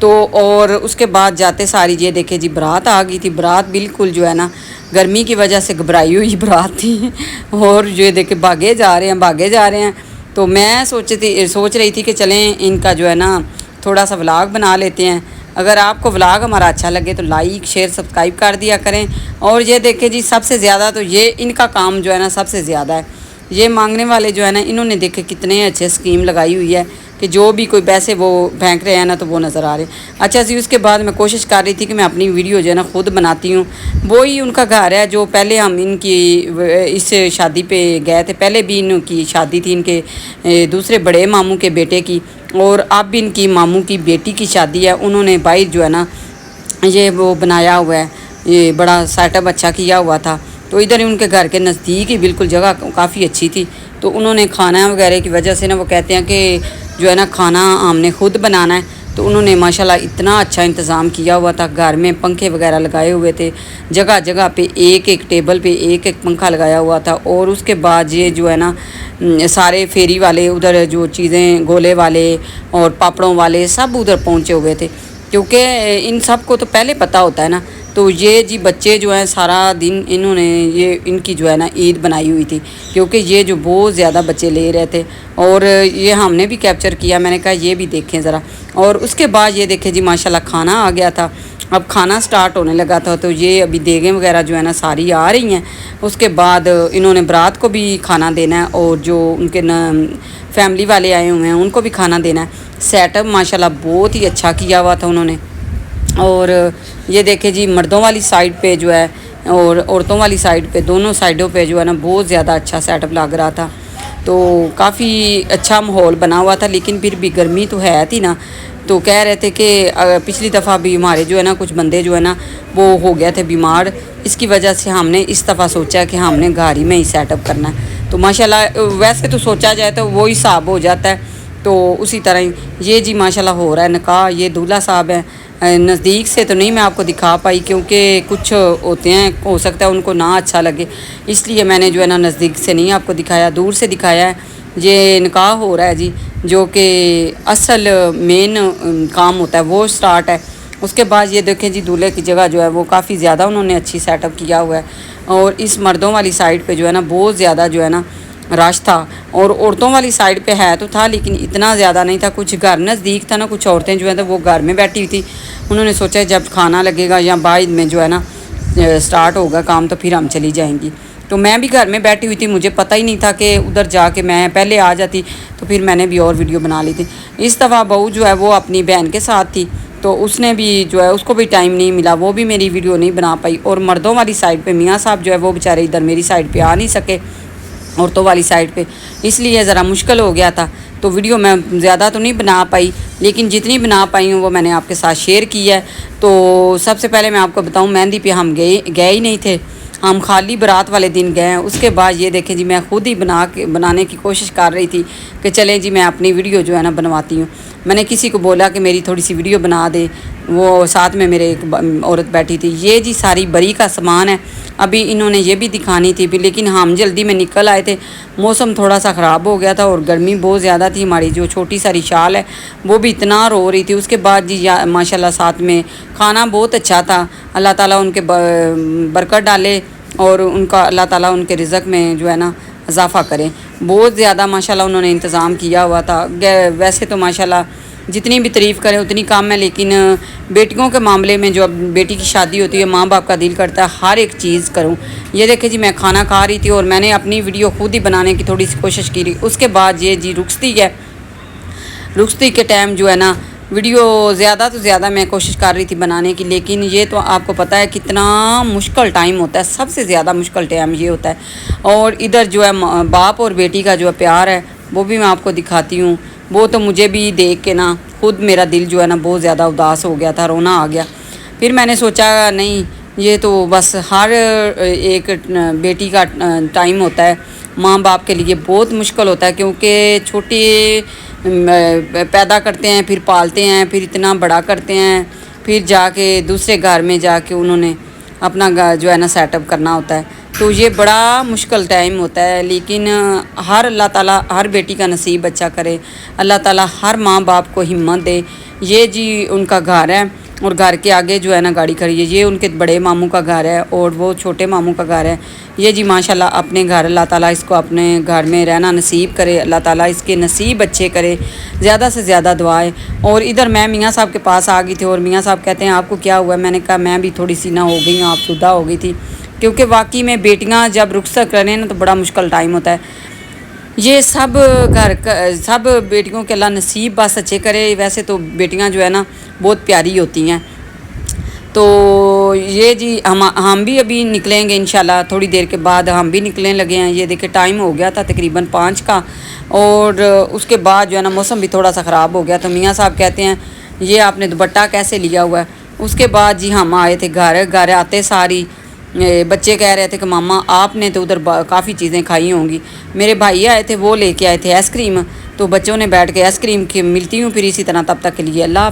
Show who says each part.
Speaker 1: تو اور اس کے بعد جاتے ساری یہ دیکھے جی برات آ گئی تھی. برات بالکل جو ہے نا گرمی کی وجہ سے گھبرائی ہوئی برات تھی اور یہ دیکھے بھاگے جا رہے ہیں. تو میں سوچ رہی تھی کہ چلیں ان کا جو ہے نا تھوڑا سا ولاگ بنا لیتے ہیں. اگر آپ کو ولاگ ہمارا اچھا لگے تو لائک شیئر سبسکرائب کر دیا کریں. اور یہ دیکھیں جی سب سے زیادہ تو یہ ان کا کام جو ہے نا سب سے زیادہ ہے. یہ مانگنے والے جو ہے نا انہوں نے دیکھے کتنے اچھے اسکیم لگائی ہوئی ہے کہ جو بھی کوئی پیسے وہ پھینک رہے ہیں نا تو وہ نظر آ رہے ہیں. اچھا جی اس کے بعد میں کوشش کر رہی تھی کہ میں اپنی ویڈیو جو ہے نا خود بناتی ہوں. وہی ان کا گھر ہے جو پہلے ہم ان کی اس شادی پہ گئے تھے. پہلے بھی ان کی شادی تھی ان کے دوسرے بڑے ماموں کے بیٹے کی, اور اب بھی ان کی ماموں کی بیٹی کی شادی ہے. انہوں نے باہر جو ہے نا یہ وہ بنایا ہوا ہے, یہ بڑا سیٹ اپ اچھا کیا ہوا تھا. تو ادھر ان کے گھر کے نزدیک ہی بالکل جگہ کافی اچھی تھی. تو انہوں نے کھانا وغیرہ کی وجہ سے نا وہ کہتے ہیں کہ جو ہے نا کھانا ہم نے خود بنانا ہے. تو انہوں نے ماشاءاللہ اتنا اچھا انتظام کیا ہوا تھا. گھر میں پنکھے وغیرہ لگائے ہوئے تھے, جگہ جگہ پہ ایک ٹیبل پہ ایک پنکھا لگایا ہوا تھا. اور اس کے بعد یہ جو ہے نا سارے فیری والے ادھر جو چیزیں گولے والے اور پاپڑوں والے سب ادھر پہنچے ہوئے تھے, کیونکہ ان سب کو تو پہلے پتہ ہوتا ہے نا. تو یہ جی بچے جو ہیں سارا دن انہوں نے یہ ان کی جو ہے نا عید بنائی ہوئی تھی, کیونکہ یہ جو بہت زیادہ بچے لے رہے تھے. اور یہ ہم نے بھی کیپچر کیا, میں نے کہا یہ بھی دیکھیں ذرا. اور اس کے بعد یہ دیکھیں جی ماشاءاللہ کھانا آ گیا تھا. اب کھانا سٹارٹ ہونے لگا تھا. تو یہ ابھی دیگیں وغیرہ جو ہے نا ساری آ رہی ہیں. اس کے بعد انہوں نے برات کو بھی کھانا دینا ہے, اور جو ان کے فیملی والے آئے ہوئے ہیں ان کو بھی کھانا دینا ہے. سیٹ اپ ماشاءاللہ بہت ہی اچھا کیا ہوا تھا انہوں نے. اور یہ دیکھیں جی مردوں والی سائڈ پہ جو ہے اور عورتوں والی سائڈ پہ دونوں سائڈوں پہ جو ہے نا بہت زیادہ اچھا سیٹ اپ لگ رہا تھا. تو کافی اچھا ماحول بنا ہوا تھا. لیکن پھر بھی گرمی تو ہے تھی نا. تو کہہ رہے تھے کہ پچھلی دفعہ بھی ہمارے جو ہے نا کچھ بندے جو ہے نا وہ ہو گئے تھے بیمار. اس کی وجہ سے ہم نے اس دفعہ سوچا کہ ہم نے گھر ہی میں ہی سیٹ اپ کرنا ہے. تو ماشاءاللہ ویسے تو سوچا جائے تو وہی حساب ہو جاتا ہے. تو اسی طرح ہی یہ جی ماشاءاللہ ہو رہا ہے نکاح. یہ دولہا صاحب ہیں. نزدیک سے تو نہیں میں آپ کو دکھا پائی, کیونکہ کچھ ہوتے ہیں ہو سکتا ہے ان کو نہ اچھا لگے, اس لیے میں نے جو ہے نا نزدیک سے نہیں آپ کو دکھایا, دور سے دکھایا ہے. یہ نکاح ہو رہا ہے جی, جو کہ اصل مین کام ہوتا ہے وہ سٹارٹ ہے. اس کے بعد یہ دیکھیں جی دولہے کی جگہ جو ہے وہ کافی زیادہ انہوں نے اچھی سیٹ اپ کیا ہوا ہے. اور اس مردوں والی سائڈ پہ جو ہے نا بہت زیادہ جو ہے نا رش تھا. اور عورتوں والی سائڈ پہ ہے تو تھا لیکن اتنا زیادہ نہیں تھا. کچھ گھر نزدیک تھا نا, کچھ عورتیں جو ہیں تو وہ گھر میں بیٹھی ہوئی تھی. انہوں نے سوچا جب کھانا لگے گا یا بعد میں جو ہے نا سٹارٹ ہوگا کام تو پھر ہم چلی جائیں گی. تو میں بھی گھر میں بیٹھی ہوئی تھی, مجھے پتہ ہی نہیں تھا کہ ادھر جا کے میں پہلے آ جاتی تو پھر میں نے بھی اور ویڈیو بنا لی تھی. اس دفعہ بہو جو ہے وہ اپنی بہن کے ساتھ تھی, تو اس نے بھی جو ہے اس کو بھی ٹائم نہیں ملا, وہ بھی میری ویڈیو نہیں بنا پائی. اور مردوں والی سائڈ پہ میاں صاحب جو ہے وہ بیچارے ادھر میری سائڈ پہ آ نہیں سکے, عورتوں والی سائڈ پہ, اس لیے ذرا مشکل ہو گیا تھا. تو ویڈیو میں زیادہ تو نہیں بنا پائی, لیکن جتنی بنا پائی ہوں وہ میں نے آپ کے ساتھ شیئر کی ہے. تو سب سے پہلے میں آپ کو بتاؤں مہندی پہ ہم گئے ہی نہیں تھے, ہم خالی برات والے دن گئے ہیں. اس کے بعد یہ دیکھیں جی میں خود ہی بنانے کی کوشش کر رہی تھی کہ چلیں جی میں اپنی ویڈیو جو ہے نا بنواتی ہوں. میں نے کسی کو بولا کہ میری تھوڑی سی ویڈیو بنا دے, وہ ساتھ میں میرے ایک عورت بیٹھی تھی. یہ جی ساری بری کا سامان ہے, ابھی انہوں نے یہ بھی دکھانی تھی لیکن ہم جلدی میں نکل آئے تھے. موسم تھوڑا سا خراب ہو گیا تھا اور گرمی بہت زیادہ تھی. ہماری جو چھوٹی ساری شال ہے وہ بھی اتنا رو رہی تھی. اس کے بعد جی ماشاءاللہ ساتھ میں کھانا بہت اچھا تھا. اللہ تعالیٰ ان کے برکت ڈالے اور ان کا اللہ تعالیٰ ان کے رزق میں جو ہے نا اضافہ کرے. بہت زیادہ ماشاءاللہ انہوں نے انتظام کیا ہوا تھا. ویسے تو ماشاءاللہ جتنی بھی تعریف کریں اتنی کم ہے, لیکن بیٹیوں کے معاملے میں جو اب بیٹی کی شادی ہوتی ہے ماں باپ کا دل کرتا ہے ہر ایک چیز کروں. یہ دیکھیں جی میں کھانا کھا رہی تھی اور میں نے اپنی ویڈیو خود ہی بنانے کی تھوڑی سی کوشش کی رہی. اس کے بعد یہ جی رخصتی کے ٹائم جو ہے نا ویڈیو زیادہ تو زیادہ میں کوشش کر رہی تھی بنانے کی, لیکن یہ تو آپ کو پتہ ہے کتنا مشکل ٹائم ہوتا ہے. سب سے زیادہ مشکل ٹائم یہ ہوتا ہے. اور ادھر جو ہے باپ اور بیٹی کا جو ہے پیار ہے وہ بھی میں آپ کو دکھاتی ہوں. وہ تو مجھے بھی دیکھ کے نا خود میرا دل جو ہے نا بہت زیادہ اداس ہو گیا تھا, رونا آ گیا. پھر میں نے سوچا نہیں یہ تو بس ہر ایک بیٹی کا ٹائم ہوتا ہے, ماں باپ کے لیے بہت مشکل ہوتا ہے, کیونکہ چھوٹی پیدا کرتے ہیں پھر پالتے ہیں پھر اتنا بڑا کرتے ہیں, پھر جا کے دوسرے گھر میں جا کے انہوں نے اپنا جو ہے نا سیٹ اپ کرنا ہوتا ہے. تو یہ بڑا مشکل ٹائم ہوتا ہے. لیکن اللہ تعالیٰ ہر بیٹی کا نصیب اچھا کرے, اللہ تعالیٰ ہر ماں باپ کو ہمت دے یہ جی ان کا گھر ہے اور گھر کے آگے جو ہے نا گاڑی کھڑی ہے، یہ ان کے بڑے ماموں کا گھر ہے اور وہ چھوٹے ماموں کا گھر ہے۔ یہ جی ماشاءاللہ اپنے گھر، اللہ تعالیٰ اس کو اپنے گھر میں رہنا نصیب کرے، اللہ تعالیٰ اس کے نصیب اچھے کرے، زیادہ سے زیادہ دعائیں۔ اور ادھر میں میاں صاحب کے پاس آ گئی تھی اور میاں صاحب کہتے ہیں آپ کو کیا ہوا ہے؟ میں نے کہا میں بھی تھوڑی سی نہ ہو گئی ہوں، آپ شدہ ہو گئی تھی، کیونکہ واقعی میں بیٹیاں جب رخصت کریں نا تو بڑا مشکل ٹائم ہوتا ہے۔ یہ سب سب بیٹیوں کے اللہ نصیب بس اچھے کرے۔ ویسے تو بیٹیاں جو ہے نا بہت پیاری ہوتی ہیں۔ تو یہ جی ہم بھی ابھی نکلیں گے انشاءاللہ، تھوڑی دیر کے بعد ہم بھی نکلنے لگے ہیں۔ یہ دیکھیں ٹائم ہو گیا تھا تقریباً 5 کا، اور اس کے بعد جو ہے نا موسم بھی تھوڑا سا خراب ہو گیا، تو میاں صاحب کہتے ہیں یہ آپ نے دوپٹہ کیسے لیا ہوا ہے؟ اس کے بعد جی ہم آئے تھے گھر آتے ساری بچے کہہ رہے تھے کہ ماما آپ نے تو ادھر کافی چیزیں کھائی ہوں گی۔ میرے بھائی آئے تھے، وہ لے کے آئے تھے آئس کریم، تو بچوں نے بیٹھ کے آئس کریم ملتی ہوں پھر اسی طرح، تب تک کے لیے اللہ